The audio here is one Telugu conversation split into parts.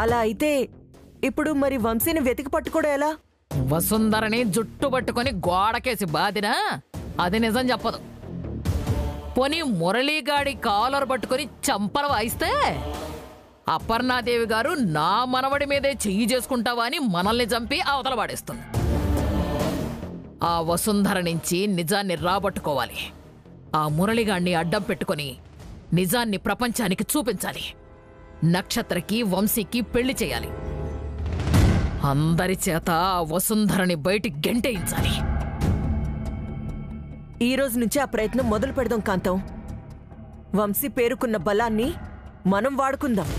అలా అయితే ఇప్పుడు మరి వంశీని వెతికి పట్టుకోవడం ఎలా? వసుంధరని జుట్టు పట్టుకొని గోడకేసి బాదినా అది నిజం చెప్పదు. పోనీ మురళీగాడి కాలర్ పట్టుకొని చంపలు వాయిస్తే అపర్ణాదేవి గారు నా మనవడి మీదే చెయ్యి చేసుకుంటావా అని మనల్ని చంపి అవతల పాడేస్తుంది. ఆ వసుంధర నుంచి నిజాన్ని రాబట్టుకోవాలి. ఆ మురళిగాడిని అడ్డం పెట్టుకొని నిజాన్ని ప్రపంచానికి చూపించాలి. నక్షత్రకి వంశీకి పెళ్లి చేయాలి. అందరి చేత ఆ వసుంధరని బయటికి గెంటేయించాలి. ఈ రోజు నుంచి ఆ ప్రయత్నం మొదలు పెడదాం కాంతం. వంశీ పేరుకున్న బలాన్ని మనం వాడుకుందాం.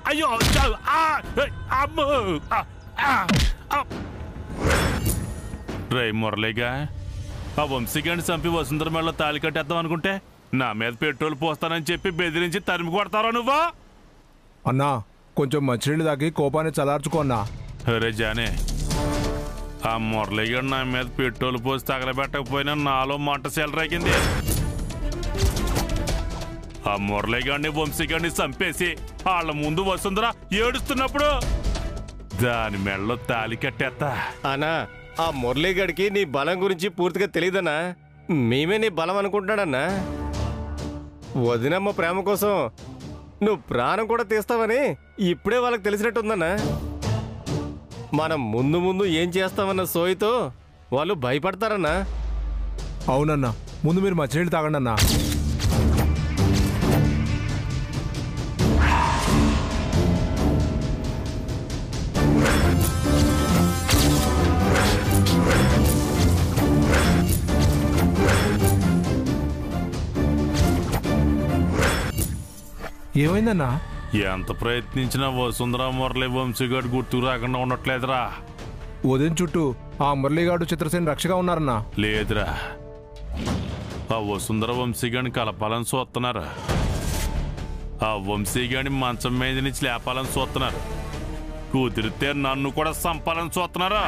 అయ్యో రే మురళిగా, ఆ వంశీగాడిని చంపి వసుంధర మెడలో తాళి కట్టేద్దాం అనుకుంటే నా మీద పెట్రోల్ పోస్తానని చెప్పి బెదిరించి తరిమి కొడతారా నువ్వా? అన్నా కొంచెం మంచినీళ్ళు తాగి కోపాన్ని చలార్చుకో అన్నా. అరే జానే, ఆ మురళిగాడు నా మీద పెట్రోల్ పోసి తగలబెట్టకపోయినా నాలో మంట సెలరేగింది. ఆ మురళిగాడిని వంశీగాడిని చంపేసి వాళ్ళ ముందు వసుంధర ఏడుస్తున్నప్పుడు దాని మెడలో తాళి కట్టేస్తా. అన్నా, ఆ మురళీగడికి నీ బలం గురించి పూర్తిగా తెలియదన్నా. మేమే నీ బలం అనుకుంటున్నాడన్నా. వదినమ్మ ప్రేమ కోసం నువ్వు ప్రాణం కూడా తీస్తావని ఇప్పుడే వాళ్ళకి తెలిసినట్టుందన్నా. మనం ముందు ముందు ఏం చేస్తామన్న సోయితో వాళ్ళు భయపడతారన్నా. అవునన్నా, ముందు మీరు మంచినీళ్ళు తాగండి అన్నా. ఏమైందన్నా? ఎంత ప్రయత్నించినా వసుంధర మురళి వంశీగాడు గుర్తుకు రాకుండా ఉండట్లేదురా. ఉదయం చుట్టూ ఆ మురళీగాడు చిత్రసేన రక్షగా ఉన్నారన్నా. లేదురా, ఆ వసుంధర వంశీగాడిని కలపాలని చూస్తున్నారు. ఆ వంశీగాడిని మంచం మీద నుంచి లేపాలని చూస్తున్నారు. కుదిరితే నన్ను కూడా చంపాలని చూస్తున్నారు.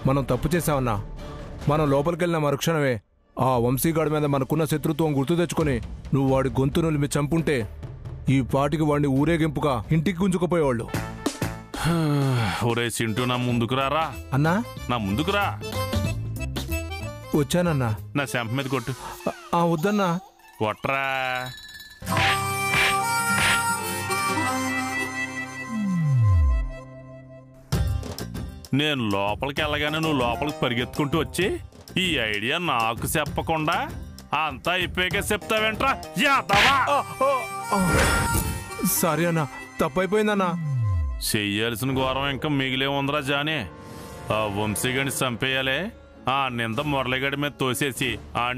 మనం తప్పు చేశామన్నా. మనం లోపలికెళ్ళిన మరుక్షణమే ఆ వంశీగాడి మీద మనకున్న శత్రుత్వం గుర్తు తెచ్చుకొని నువ్వు వాడి గొంతు నులిమి చంపుంటే ఈ పాటికి వాడిని ఊరేగింపుగా ఇంటికి గుంజుకుపోయేవాళ్ళు. ఒరే సింటూ, నా ముందుకు రారా. అన్నా, నా ముందుకురా. వచ్చానన్నా. నా చెంప మీద కొట్టు. వద్దన్నా. కొట్రా. నేను లోపలికి వెళ్ళగానే నువ్వు లోపలికి పరిగెత్తుకుంటూ వచ్చి ఈ ఐడియా నాకు చెప్పకుండా అంతా అయిపోయాక చెప్తావేంట్రా? సారీ అన్నా, తప్పైపోయిందన్నా. చెయ్యాల్సిన ఘోరం ఇంకా మిగిలే ఉందిరా జానే. ఆ వంశీగాడిని చంపేయాలి. ఆ నింద మురళిగాడి మీద తోసేసి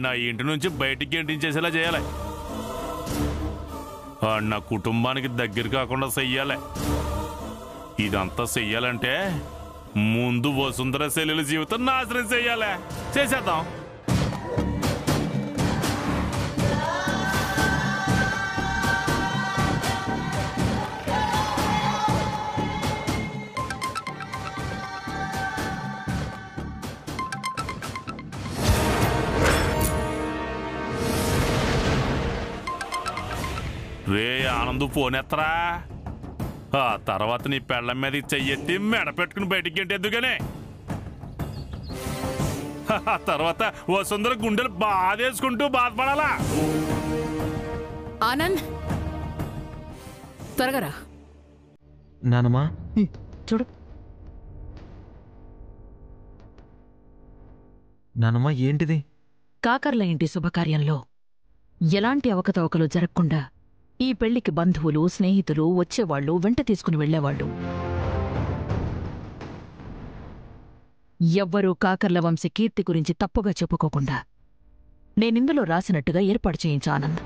నా ఇంటి నుంచి బయటికి గెంటించేసేలా చేయాలి. నా కుటుంబానికి దగ్గర కాకుండా చెయ్యాలి. ఇదంతా చెయ్యాలంటే ముందు వసుంధర శైలుల జీవితం నాశనం చెయ్యాలి. చేసేద్దాం. రే ఆనందు ఫోన్ ఎత్తరా. ఆ తర్వాత నీ పెళ్ళం మీద చెయ్యెత్తి మెడ పెట్టుకుని బయటికి గెంటెద్దుగానే. తర్వాత వసుంధర గుండెలు బాధేసుకుంటూ బాధపడాలా. ఆనంద్, త్వరగా రా. నానమ్మా చూడు. నానమ్మా, ఏంటిది? కాకర్ల ఇంటి శుభకార్యంలో ఎలాంటి అవకతవకలు జరగకుండా ఈ పెళ్లికి బంధువులు, స్నేహితులు వచ్చేవాళ్లు, వెంట తీసుకుని వెళ్లేవాళ్లు ఎవ్వరూ కాకర్ల వంశీ కీర్తి గురించి తప్పుగా చెప్పుకోకుండా నేనిందులో రాసినట్టుగా ఏర్పాటు చేయించా ఆనంద్.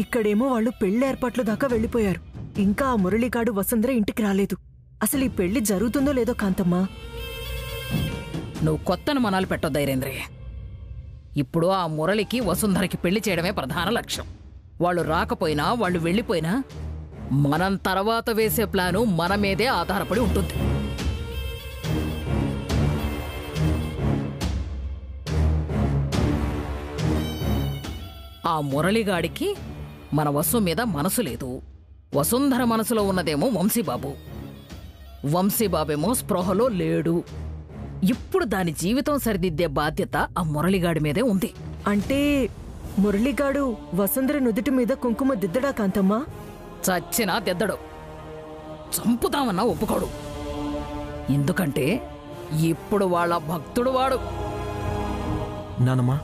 ఇక్కడేమో వాళ్ళు పెళ్లి ఏర్పాట్ల దాకా వెళ్ళిపోయారు. ఇంకా ఆ మురళిగాడు వసుంధర ఇంటికి రాలేదు. అసలు ఈ పెళ్లి జరుగుతుందో లేదో కాంతమ్మా. నువ్వు కొత్త అనుమానాలు పెట్టొద్దు ధైర్యేంద్రే. ఇప్పుడు ఆ మురళికి వసుంధరకి పెళ్లి చేయడమే ప్రధాన లక్ష్యం. వాళ్ళు రాకపోయినా వాళ్ళు వెళ్ళిపోయినా మనం తర్వాత వేసే ప్లాను మన మీదే ఆధారపడి ఉంటుంది. ఆ మురళిగాడికి మన వసు మీద మనసు లేదు. వసుంధర మనసులో ఉన్నదేమో వంశీబాబు. వంశీబాబేమో స్పృహలో లేడు. ఇప్పుడు దాని జీవితం సరిదిద్దే బాధ్యత ఆ మురళిగాడి మీదే ఉంది. అంటే మురళిగాడు వసుంధర నుదుటి మీద కుంకుమ దిద్దడా కాంతమ్మా? చచ్చినా దిద్దడు. చంపుతామన్నా ఒప్పుకోడు. ఎందుకంటే ఇప్పుడు వాళ్ళ భక్తుడు వాడు. నానమ్మా,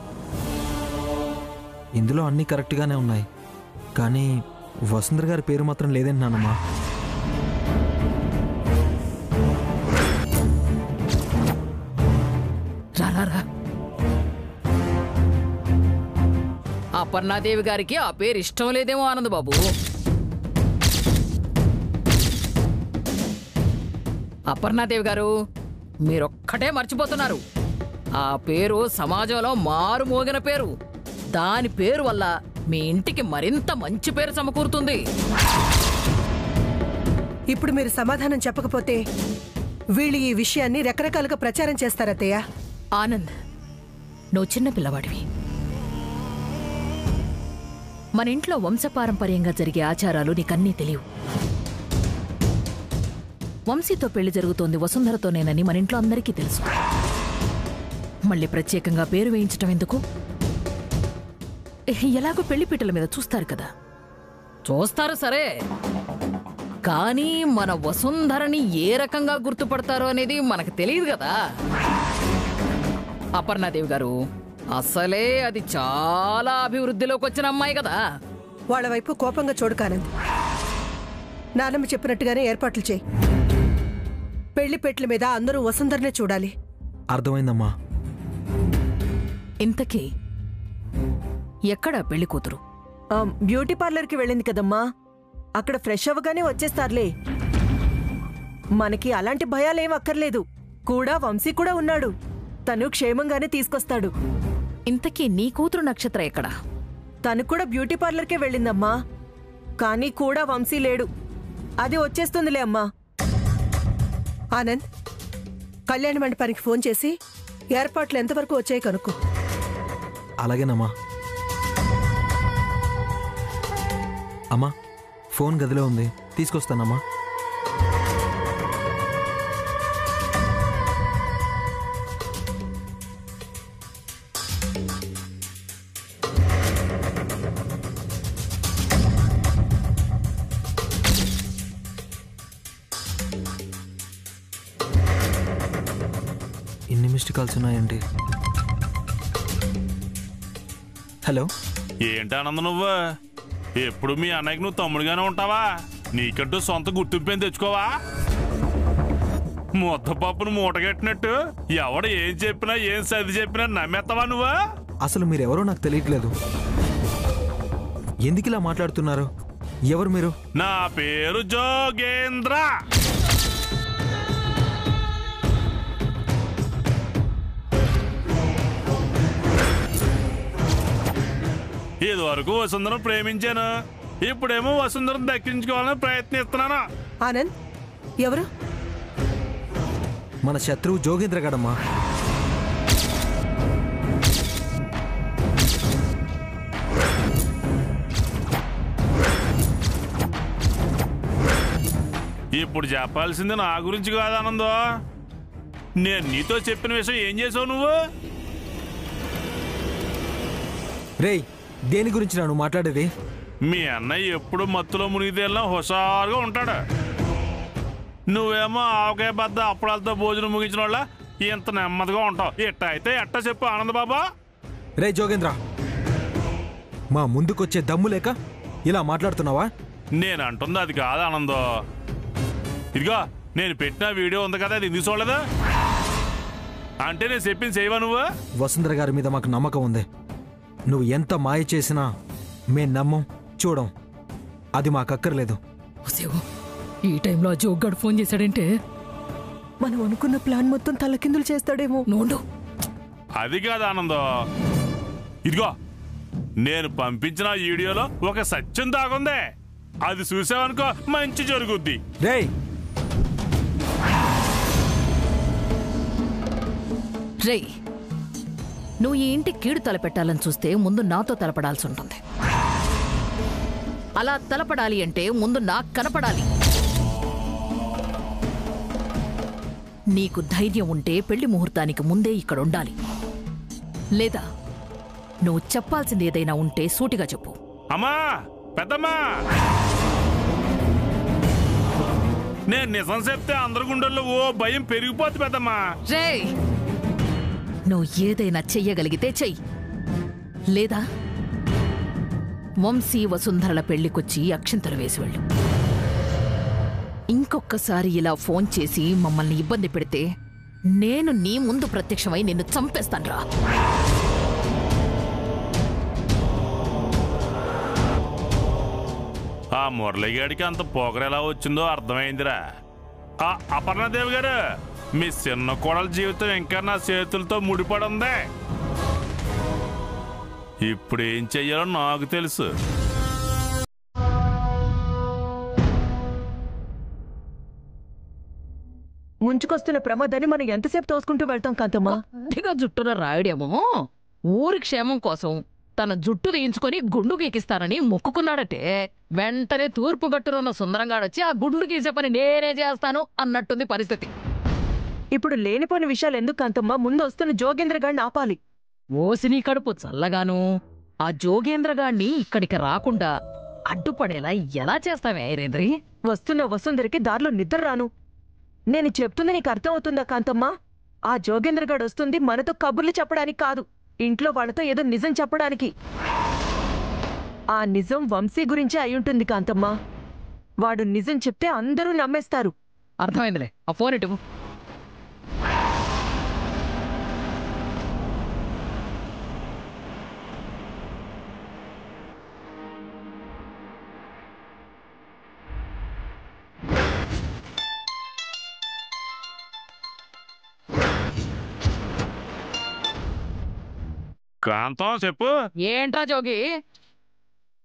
ఇందులో అన్నీ కరెక్ట్గానే ఉన్నాయి, కానీ వసుంధర గారి పేరు మాత్రం లేదండి నానమ్మా. రారా, అపర్ణాదేవి గారికి ఆ పేరు ఇష్టం లేదేమో ఆనందబాబు. అపర్ణాదేవి గారు, మీరొక్కటే మర్చిపోతున్నారు. ఆ పేరు సమాజంలో మారుమోగిన పేరు. దాని పేరు వల్ల మీ ఇంటికి మరింత మంచి పేరు సమకూరుతుంది. ఇప్పుడు మీరు సమాధానం చెప్పకపోతే వీళ్ళు ఈ విషయాన్ని రకరకాలుగా ప్రచారం చేస్తారత్తయ్య. ఆనంద్, నువ్వు చిన్న పిల్లవాడివి. మన ఇంట్లో వంశపారంపర్యంగా జరిగే ఆచారాలు నీకన్నీ తెలియవు. వంశీతో పెళ్లి జరుగుతోంది వసుంధరతోనేనని మన ఇంట్లో అందరికీ తెలుసు. మళ్ళీ ప్రత్యేకంగా పేరు వేయించటం ఎందుకు? ఎలాగో పెళ్లిపీటల మీద చూస్తారు కదా. చూస్తారు సరే, కానీ మన వసుంధరని ఏ రకంగా గుర్తుపడతారో అనేది మనకు తెలియదు కదా. అపర్ణాదేవి గారు, అసలే అది చాలా అభివృద్ధిలోకి వచ్చిన అమ్మాయి కదా. వాళ్ళ వైపు కోపంగా చూడు కానంద్. నానమ్మ చెప్పినట్టుగానే ఏర్పాట్లు చేయి. పెళ్లిపెట్ల మీద అందరూ వసుంధరనే చూడాలి. అర్థమైందమ్మా. ఇంతకీ ఎక్కడ పెళ్లి కూతురు? బ్యూటీ పార్లర్కి వెళ్ళింది కదమ్మా. అక్కడ ఫ్రెష్ అవ్వగానే వచ్చేస్తారులే. మనకి అలాంటి భయాలేం అక్కర్లేదు. కూడా వంశీ కూడా ఉన్నాడు. తను క్షేమంగానే తీసుకొస్తాడు. ఇంతకీ నీ కూతురు నక్షత్ర ఎక్కడ? తను కూడా బ్యూటీ పార్లర్కే వెళ్ళిందమ్మా. కానీ కూడా వంశీ లేడు. అది వచ్చేస్తుందిలే అమ్మా. ఆనంద్, కళ్యాణ మండపానికి ఫోన్ చేసి ఏర్పాట్లు ఎంతవరకు వచ్చాయి కనుక్కో. అలాగేనమ్మా. అమ్మా, ఫోన్ గదిలో ఉంది, తీసుకొస్తానమ్మా. ఇన్ని మిస్డ్ కాల్స్ ఉన్నాయండి. హలో, ఏంటి ఆనందం నువ్వు? ఎప్పుడు మీ అన్నయ్యకి నువ్వు తమ్ముడుగానే ఉంటావా? నీకంటూ సొంత గుర్తింపు ఏం తెచ్చుకోవా? ముద్దపప్పును మూటగట్టినట్టు ఎవడు ఏం చెప్పినా ఏం సర్ది చెప్పినా నమ్మేస్తావా నువ్వు? అసలు మీరెవరో నాకు తెలియట్లేదు. ఎందుకు ఇలా మాట్లాడుతున్నారు? ఎవరు మీరు? నా పేరు జోగేంద్ర. ఇదివరకు వసుంధరం ప్రేమించాను, ఇప్పుడేమో వసుంధరం దక్కించుకోవాలని ప్రయత్నిస్తున్నాను. ఆనంద్, ఎవరు? మన శత్రువు జోగేంద్ర గడమ్మా. ఇప్పుడు చెప్పాల్సింది నా గురించి కాదు ఆనందో. నేను నీతో చెప్పిన విషయం ఏం చేసావు నువ్వు? రేయ్, దేని గురించి నువ్వు మాట్లాడేది? మీ అన్నయ్య ఎప్పుడు మత్తులో మునిగితేలా హుషారుగా ఉంటాడు. నువ్వేమో ఆవకాయ బద్ద అప్పుడాలతో భోజనం ముగించిన వాళ్ళ ఇంత నెమ్మదిగా ఉంటావు. ఎట్ట అయితే ఎట్ట చెప్పు ఆనంద్ బాబా. రే జోగేంద్ర, మా ముందుకొచ్చే దమ్ము లేక ఇలా మాట్లాడుతున్నావా? నేను అంటుంది అది కాదు ఆనందో. ఇదిగో నేను పెట్టిన వీడియో ఉంది కదా, అది ఎందుకు చూడలేదు? అంటే నేను చెప్పింది చేయవా నువ్వు? వసుంధర గారి మీద మాకు నమ్మకం ఉంది. నువ్వు ఎంత మాయ చేసినా మేం నమ్మం, పిచ్చోడం. అది మాకక్కర్లేదు. ఈ టైంలో ఆ జోగ్గాడు ఫోన్ చేశాడంటే మనం అనుకున్న ప్లాన్ మొత్తం తలకిందులు చేస్తాడేమో. నోండు. అది కాదు ఆనందం, ఇదిగో నేను పంపించిన వీడియోలో ఒక సత్యం దాగుందే, అది చూసావనుకో మంచి జరుగుద్ది. రేయ్ రేయ్, నువ్వు ఈ ఇంటి కీడు తలపెట్టాలని చూస్తే ముందు నాతో తలపడాల్సి ఉంటుంది. అలా తలపడాలి అంటే ముందు నాకు కనపడాలి. నీకు ధైర్యం ఉంటే పెళ్లి ముహూర్తానికి ముందే ఇక్కడ ఉండాలి. లేదా నువ్వు చెప్పాల్సింది ఏదైనా ఉంటే సూటిగా చెప్పు. అమ్మా పెద్దమ్మా, నేను నిజం చెప్తే అందరి గుండెల్లో ఓ భయం పెరిగిపోద్ది పెద్దమ్మా. రేయ్, నువ్వు ఏదైనా చెయ్యగలిగితే చెయ్యి, లేదా వంశీ వసుంధరల పెళ్లికొచ్చి అక్షింతలు వేసి వెళ్ళు. ఇంకొక్కసారి ఇలా ఫోన్ చేసి మమ్మల్ని ఇబ్బంది పెడితే నేను నీ ముందు ప్రత్యక్షమై నిన్ను చంపేస్తాన్రా. ఆ మురళిగాడికి అంత పోకరెలా వచ్చిందో అర్థమైందిరా. ఆ అపర్ణదేవి గారు, మీ చిన్న కోడల జీవితం ఇంకా నా చేతులతో ముడిపడి ఉంది. ఇప్పుడు ఏం చెయ్యాలో నాకు తెలుసు. ముంచుకొస్తున్న ప్రమాదాన్ని మనం ఎంతసేపు తోసుకుంటూ వెళ్తాం కాంతమ్మా? కొద్దిగా జుట్టున రాయుడేమో ఊరి క్షేమం కోసం తన జుట్టు తీయించుకొని గుండు గీకిస్తానని మొక్కుకున్నాడటే, వెంటనే తూర్పు గట్టునున్న సుందరంగాడొచ్చి ఆ గుండు గీసే పని నేనే చేస్తాను అన్నట్టుంది పరిస్థితి. ఇప్పుడు లేనిపోని విషయాలు ఎందుకు కాంతమ్మా? ముందు వస్తున్న జోగేంద్ర గాడిని ఆపాలి. ఓసిని కడుపు చల్లగాను ఆ జోగేంద్రగాడిని ఇక్కడికి రాకుండా అడ్డుపడేలా ఎలా చేస్తావే ఐరేంద్రి? వస్తున్న వసుంధరికి దారిలో నిద్ర రాను. నేను చెప్తుంది నీకు అర్థం అవుతుందా కాంతమ్మా? ఆ జోగేంద్ర గాడు వస్తుంది మనతో కబుర్లు చెప్పడానికి కాదు, ఇంట్లో వాళ్ళతో ఏదో నిజం చెప్పడానికి. ఆ నిజం వంశీ గురించే అయ్యుంటుంది కాంతమ్మా. వాడు నిజం చెప్తే అందరూ నమ్మేస్తారు. అర్థమైందిలే, ఆ ఫోన్ ఇటు. కాంతం చెప్పు. ఏంట్రా జోగి,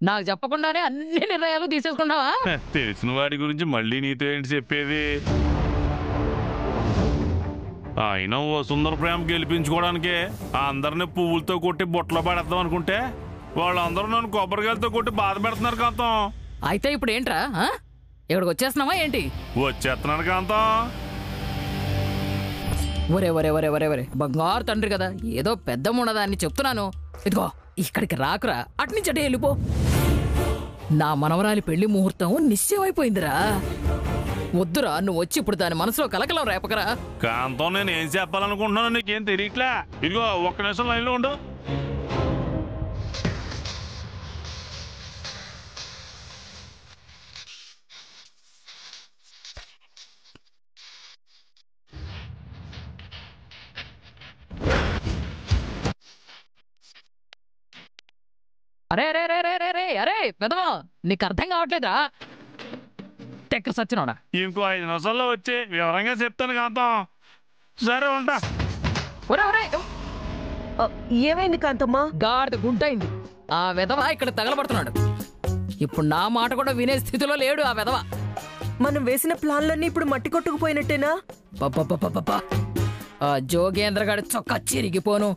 నాకు చెప్పకుండానే అన్ని నిర్ణయాలు తీసేసుకున్నావా? తెలిసిన వాడి గురించి మళ్ళీ నీతో ఏంటి చెప్పేది? అయినా ఓ సుందర ప్రేమ గెలిపించుకోవడానికే అందరినీ పువ్వులతో కొట్టి బొట్టలో పడేద్దాం అనుకుంటే వాళ్ళందరూ నన్ను కొబ్బరికాయలతో కొట్టి బాధ పెడుతున్నారు కాంతం. అయితే ఇప్పుడు ఏంట్రా, ఇక్కడికి వచ్చేస్తున్నావా ఏంటి? వచ్చేస్తున్నాను కాంతం. ఒరే ఒరే ఒరే ఒరే ఒరే బంగారు తండ్రి కదా, ఏదో పెద్ద ఉండదాన్ని చెప్తున్నాను. ఇదిగో ఇక్కడికి రాకురా, అట్నుంచి అటే వెళ్ళిపో. నా మనవరాలి పెళ్లి ముహూర్తం నిశ్చయమైపోయిందిరా. వద్దురా, నువ్వు వచ్చి ఇప్పుడు దాని మనసులో కలకలం రేపకరా. కాంతం, నేను ఏం చెప్పాలనుకుంటున్నాను నీకేం తెలియట్లే. ఇదిగో ఒక్క నిమిషం లైన్లో ఉండు. అరే అరే అరే అరే అరే అరే పెదవా, నీకు అర్థం కావట్లేదా? తెక్క సచ్చినోడా, ఇంకో 5 నిమిషాల్లో వచ్చి వివరంగా చెప్తాను కాంతం. సరే ఉంటా. ఒరే ఒరే, ఏమైంది కాంతమ్మా? గాడిద గుడ్డైంది. ఆ వెధవ ఇక్కడ తగలబడుతున్నాడు. ఇప్పుడు నా మాట కూడా వినే స్థితిలో లేడు ఆ వెధవ. మనం వేసిన ప్లాన్లన్నీ ఇప్పుడు మట్టి కొట్టుకుపోయినట్టేనా? ఆ జోగేంద్రగాడి చొక్కా చిరిగిపోను.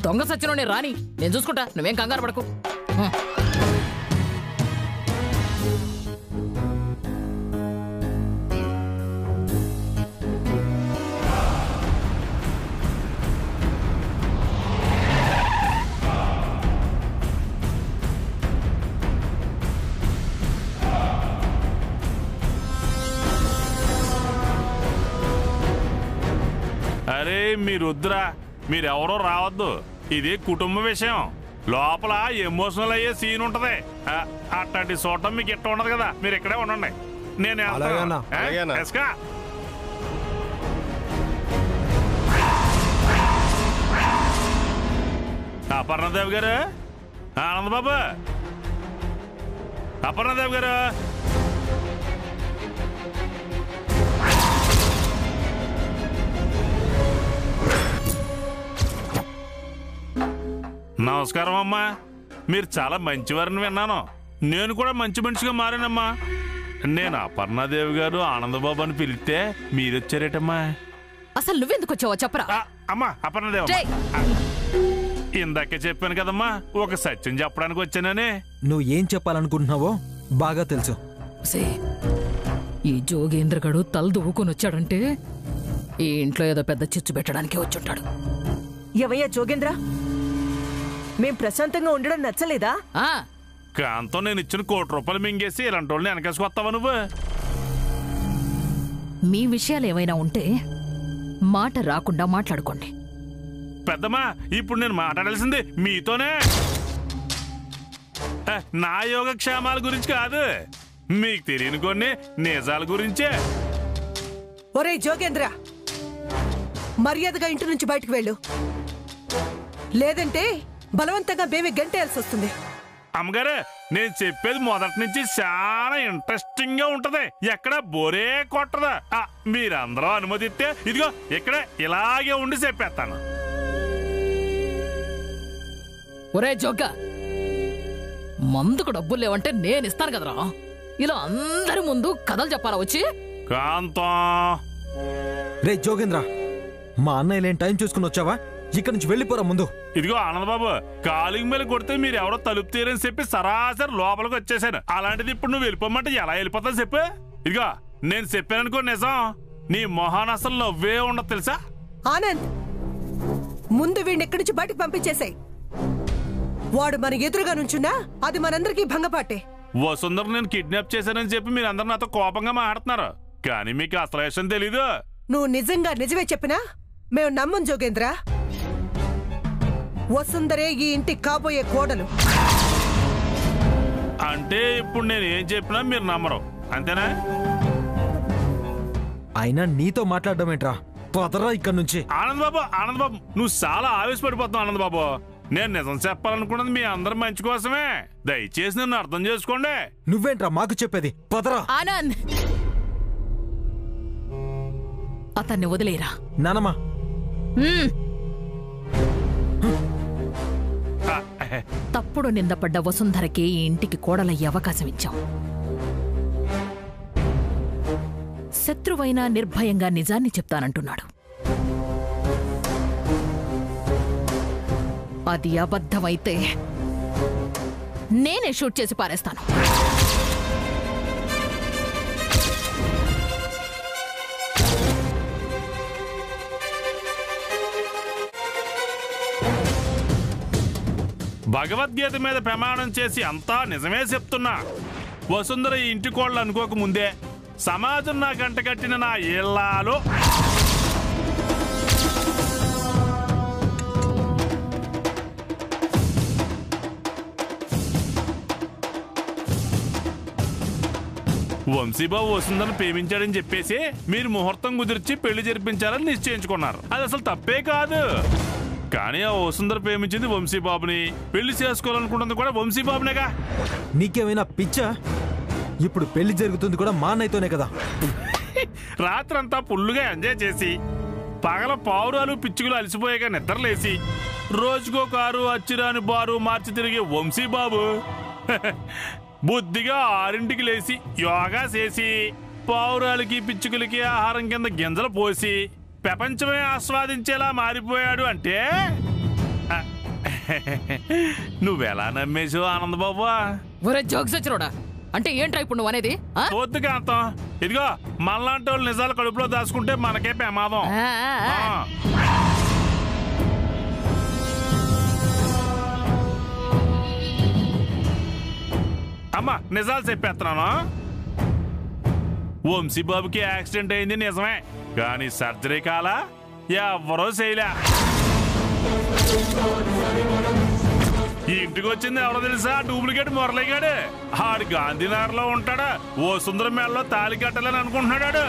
దొంగ సచ్చినోడే రాని, నేను చూసుకుంటా, నువ్వేం కంగారు పడకు. అరే మీరొద్దురా, మీరెవరో రావద్దు. ఇది కుటుంబ విషయం. లోపల ఎమోషనల్ అయ్యే సీన్ ఉంటది. అట్లాంటి చూడటం మీకు ఇట్ట ఉండదు కదా. మీరు ఇక్కడే ఉండండి, నేను అపర్ణదేవి గారు, ఆనందబాబు, అపర్ణదేవ్ గారు, నమస్కారం అమ్మా. మీరు చాలా మంచివారిని విన్నాను. నేను కూడా మంచి మనిషిగా మారానమ్మా. నేను అపర్ణాదేవి గారు ఆనందబాబు అని పిలిస్తే మీరు వచ్చారేటమ్మా? అసలు నువ్వెందుకు వచ్చావో చెప్పరా. అమ్మా అపర్ణాదేవి, ఇందాకే చెప్పాను కదమ్మా, ఒక సత్యం చెప్పడానికి వచ్చానని. నువ్వు ఏం చెప్పాలనుకుంటున్నావో బాగా తెలుసు. ఈ జోగేంద్రగడు తల దువ్వుకొని వచ్చాడంటే ఈ ఇంట్లో ఏదో పెద్ద చిచ్చు పెట్టడానికి వచ్చుంటాడు. ఎవయ్యా జోగేంద్ర, మేం ప్రశాంతంగా ఉండడం నచ్చలేదా? కాంతో నేను ఇచ్చిన ₹1,00,00,000 మింగేసి ఇలాంటి వాళ్ళని వెనకేసుకొస్తావా నువ్వు? మీ విషయాలు ఏమైనా ఉంటే మాట రాకుండా మాట్లాడుకోండి. పెద్దమ్మా, ఇప్పుడు నేను మాట్లాడాల్సింది మీతోనే. నా యోగక్షేమాల గురించి కాదు, మీకు తెలియని కొన్ని నిజాల గురించే. ఒరే జోగేంద్ర, మర్యాదగా ఇంటి నుంచి బయటకు వెళ్ళు, లేదంటే బలవంతంగా మేమే గంటేయాల్సి వస్తుంది. అమ్మగారు, నేను చెప్పేది మొదటి నుంచి చాలా ఇంట్రెస్టింగ్ గా ఉంటది, ఎక్కడ బోరే కొట్టదా. మీరందరూ అనుమతిస్తే ఇదిగో ఇక్కడ ఇలాగే ఉండి చెప్పేస్తాను. ఒరే జోగ్గా, మందుకు డబ్బులు లేవంటే నేను ఇస్తాను కదరా. ఇలా అందరి ముందు కథలు చెప్పాలా వచ్చి? కాంతం, రే జోగేంద్ర, మా అన్నయ్య లేని టైం చూసుకుని వచ్చావా? ఇక్కడ నుంచి వెళ్ళిపోరా ముందు. ఇదిగో ఆనందబాబు, కాలింగ్ మీద కొడితే మీరు ఎవరో తలుపు తీరని చెప్పి సరాసరి లోపలికి వచ్చేసాను. అలాంటిది ఇప్పుడు నువ్వు వెళ్ళిపోమంటే ఎలా వెళ్ళిపోతావు చెప్పు? ఇదిగో నేను చెప్పాననుకో నిజం, నీ మొహాన్ అసలు నవ్వే ఉండదు తెలుసా? ఆనంద్, ముందు వీడిని ఇక్కడి నుంచి బయటకు పంపించేసాయి. వాడు మన ఎదురుగా నుంచున్నా అది మనందరికీ భంగపాటే. వసుంధర నేను కిడ్నాప్ చేశానని చెప్పి మీరు అందరు నాతో కోపంగా మాట్లాడుతున్నారు, కానీ మీకు అసలు విషయం తెలీదు. నువ్వు నిజంగా నిజమే చెప్పినా మేము నమ్మం జోగేంద్ర. వసుంధరే ఈ ఇంటి కాబోయే కోడలు. అంటే ఇప్పుడు నేను ఏం చెప్పినా మీరు నమ్మరు, అంతేనా? అయినా నీతో మాట్లాడడం ఏంట్రా, పదరా ఇక్కడ నుంచి. ఆనందబాబు, నువ్వు చాలా ఆవేశపడిపోతున్నావు. ఆనందబాబు, నేను నిజం చెప్పాలనుకున్నది మీ అందరి మంచి కోసమే, దయచేసి నన్ను అర్థం చేసుకోండి. నువ్వేంట్రా మాకు చెప్పేది, పదరా. ఆనంద్, అతన్ని వదిలేరా. నానమ్మా, తప్పుడు నిందపడ్డ వసుంధరకి ఈ ఇంటికి కోడలయ్యే అవకాశం ఇచ్చాం. శత్రువైనా నిర్భయంగా నిజాన్ని చెప్తానంటున్నాడు. అది అబద్ధమైతే నేనే షూట్ చేసి పారేస్తాను. భగవద్గీత మీద ప్రమాణం చేసి అంతా నిజమే చెప్తున్నా. వసుంధర ఈ ఇంటి కోళ్ళు అనుకోకముందే సమాజం నా గంట కట్టిన నా ఇళ్లాలో వంశీబాబు వసుంధరను ప్రేమించాడని చెప్పేసి మీరు ముహూర్తం కుదిర్చి పెళ్లి జరిపించాలని నిశ్చయించుకున్నారు. అది అసలు తప్పే కాదు. కానీ ఆ వసుంధర ప్రేమించింది వంశీబాబుని, పెళ్లి చేసుకోవాలనుకుంటుంది కూడా వంశీబాబునేగా. నీకేమైనా పిచ్చా? ఇప్పుడు పెళ్లి జరుగుతుంది కూడా మా అన్నయ్యతోనే కదా. రాత్రంతా పుల్లుగా ఎంజాయ్ చేసి పగల పావురాలు పిచ్చుకలు అలసిపోయాక నిద్రలేసి రోజుకో కారు అచ్చిరాని బారు మార్చి తిరిగే వంశీబాబు బుద్ధిగా 6ంటికి లేచి యోగా చేసి పావురాలకి పిచ్చుకలకి ఆహారం కింద గింజలు పోసి ప్రపంచమే ఆస్వాదించేలా మారిపోయాడు అంటే నువ్వెలా నమ్మేసావు ఆనందబాబు? ఒరే జోక్స్ వచ్చినోడా, అంటే ఏంట్రా ఇప్పుడు నువ్వు అనేది? వద్దు కాంతం, ఇదిగో మనలాంటి వాళ్ళు నిజాలు కడుపులో దాచుకుంటే మనకే ప్రమాదం. అమ్మా నిజాలు చెప్పేస్తున్నాను. వంశీబాబుకి యాక్సిడెంట్ అయింది నిజమే, కానీ సర్జరీ కాలా ఎవరో చేయలే. ఈ ఇంటికి వచ్చింది ఎవరో తెలుసా? డూప్లికేట్ మురళిగాడు. ఆడు గాంధీనగర్ లో ఉంటాడా, ఓ సుందర మేళలో తాళి కట్టాలని అనుకుంటున్నాడు.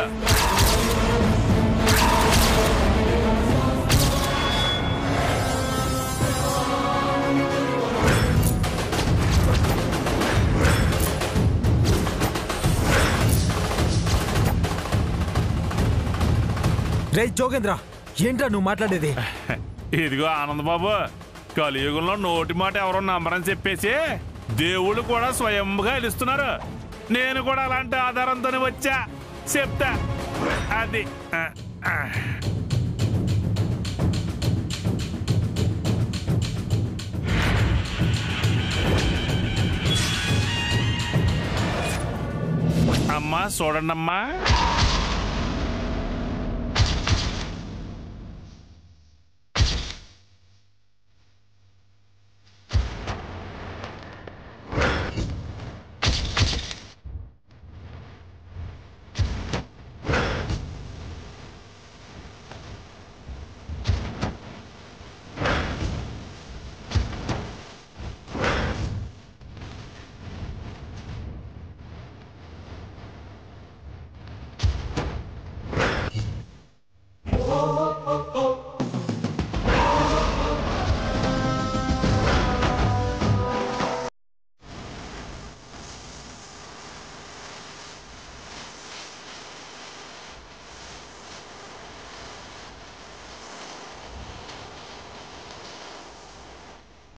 రే జోగేంద్ర, ఏంట్రా నువ్వు మాట్లాడేది? ఇదిగో ఆనంద్ బాబు, కలియుగంలో నోటి మాట ఎవరో నమ్మరని చెప్పేసి దేవుళ్ళు కూడా స్వయంగా ఇస్తున్నారు. నేను కూడా అలాంటి ఆధారంతోనే వచ్చా, చెప్తా. అది అమ్మా చూడండి అమ్మా,